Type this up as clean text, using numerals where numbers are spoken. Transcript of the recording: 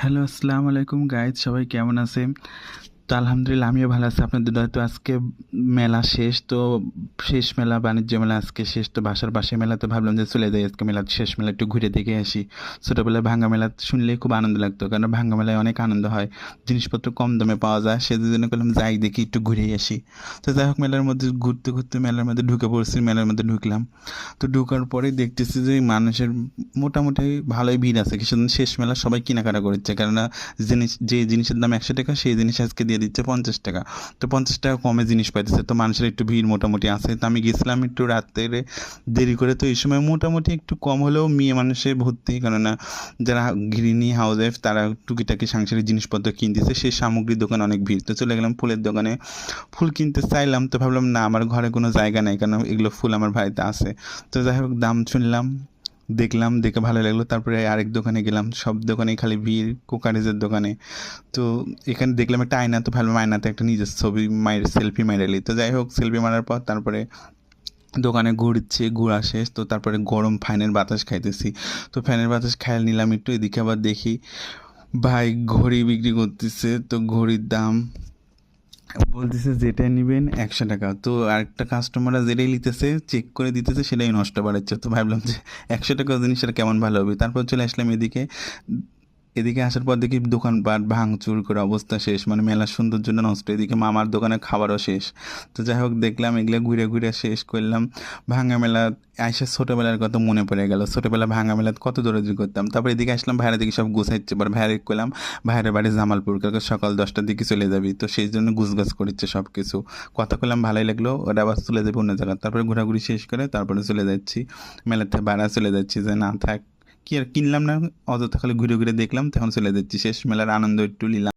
Hello, আসসালামু আলাইকুম guys, সবাই কেমন আছে? তো আলহামদুলিল্লাহ আমিও ভালো আছি। আপনাদের দোয়ায়। তো আজকে মেলা শেষ, তো শেষ মেলা, বাণিজ্য মেলা আজকে শেষ। তো বাসার পাশে মেলা, তো ভাবলাম যে চলে যাই আজকে মেলা, শেষ মেলা একটু ঘুরে দেখে আসি। ছোটোবেলায় ভাঙ্গা মেলা শুনলেই খুব আনন্দ লাগতো, কারণ ভাঙ্গা মেলায় অনেক আনন্দ হয়, জিনিসপত্র কম দামে পাওয়া যায়, সেজন্য করলাম যাই দেখি একটু ঘুরেই আসি। তো যাই হোক, মেলার মধ্যে ঘুরতে ঘুরতে মেলার মধ্যে ঢুকে পড়ছি, মেলার মধ্যে ঢুকলাম। তো ঢোকার পরে দেখতেছি যে মানুষের মোটামুটি ভালোই ভিড় আছে, কিছুদিন শেষ মেলা সবাই কেনাকাটা করছে, কেননা যে জিনিসের দাম 100 টাকা সেই জিনিস আজকে দিয়ে দিচ্ছে 50 টাকা। তো 50 টাকা কমে জিনিস পাইতেছে, তো মানুষের একটু ভিড় মোটামুটি আছে। তো আমি গেছিলাম একটু রাত্রে দেরি করে, তো এই সময় মোটামুটি একটু কম হলেও মেয়ে মানুষের ভর্তি, কেননা যারা গৃহিণী হাউস ওয়াইফ তারা টুকিটাকি সাংসারিক জিনিসপত্র কিনতেছে, সেই সামগ্রীর দোকানে অনেক ভিড়। তো চলে গেলাম ফুলের দোকানে, ফুল কিনতে চাইলাম, তো ভাবলাম না, আমার ঘরে কোনো জায়গা নেই, কারণ এগুলো ফুল আমার বাড়িতে আছে। তো যাই হোক, দাম শুনলাম, দেখলাম, দেখে ভালো লাগলো। তারপরে আরেক দোকানে গেলাম, সব দোকানেই খালি ভিড়, কোকারিজের দোকানে। তো এখানে দেখলাম একটা আয়না, তো ভাবলাম আয়নাতে একটা নিজের ছবি মায়ের সেলফি মাইরালি। তো যাই হোক, সেলফি মারার পর তারপরে দোকানে ঘুরছি, ঘোরা শেষ। তো তারপরে গরম ফ্যানের বাতাস খাইতেছি, তো ফ্যানের বাতাস খাইয়ে নিলাম একটু। এদিকে আবার দেখি ভাই ঘড়ি বিক্রি করতেছে, তো ঘড়ির দাম বলতেছে যেটাই নেবেন 100 টাকা। তো আরেকটা কাস্টমাররা যেটাই নিতেছে চেক করে দিতেছে, সেটাই নষ্ট বাড়াচ্ছে। তো ভাবলাম যে 100 টাকা জিনিসটা কেমন ভালো হবে। তারপর চলে আসলাম এদিকে। এদিকে আসার পর দেখি দোকানপাট ভাঙচুর করে অবস্থা শেষ, মানে মেলার সৌন্দর্য নষ্ট। এদিকে মামার দোকানে খাবারও শেষ। তো যাই হোক, দেখলাম এগুলো ঘুরে ঘুরে শেষ করলাম। ভাঙা মেলা আইসা ছোটোবেলার কথা মনে পড়ে গেল, ছোটোবেলা ভাঙা মেলাতে কত দৌড়াদৌড়ি করতাম। তারপর এদিকে আসলাম, ভাইয়ের দিকে সব গুছাইছে, পর ভাইয়ের করলাম ভাইয়ের বাড়ি জামালপুর, কালকে সকাল 10টার দিকে চলে যাবি, তো সেই জন্য গুছগাছ করছে সব কিছু। কথা করলাম, ভালোই লাগলো, ওরা আবার চলে যাবে অন্য জায়গায়। তারপরে ঘোরাঘুরি শেষ করে তারপরে চলে যাচ্ছি মেলার থেকে বাড়া, চলে যাচ্ছি যে না থাক, কি আর কিনলাম না, অযথা খালি ঘুরে ঘুরে দেখলাম, তখন চলে যাচ্ছি। শেষ মেলার আনন্দ একটু নিলাম।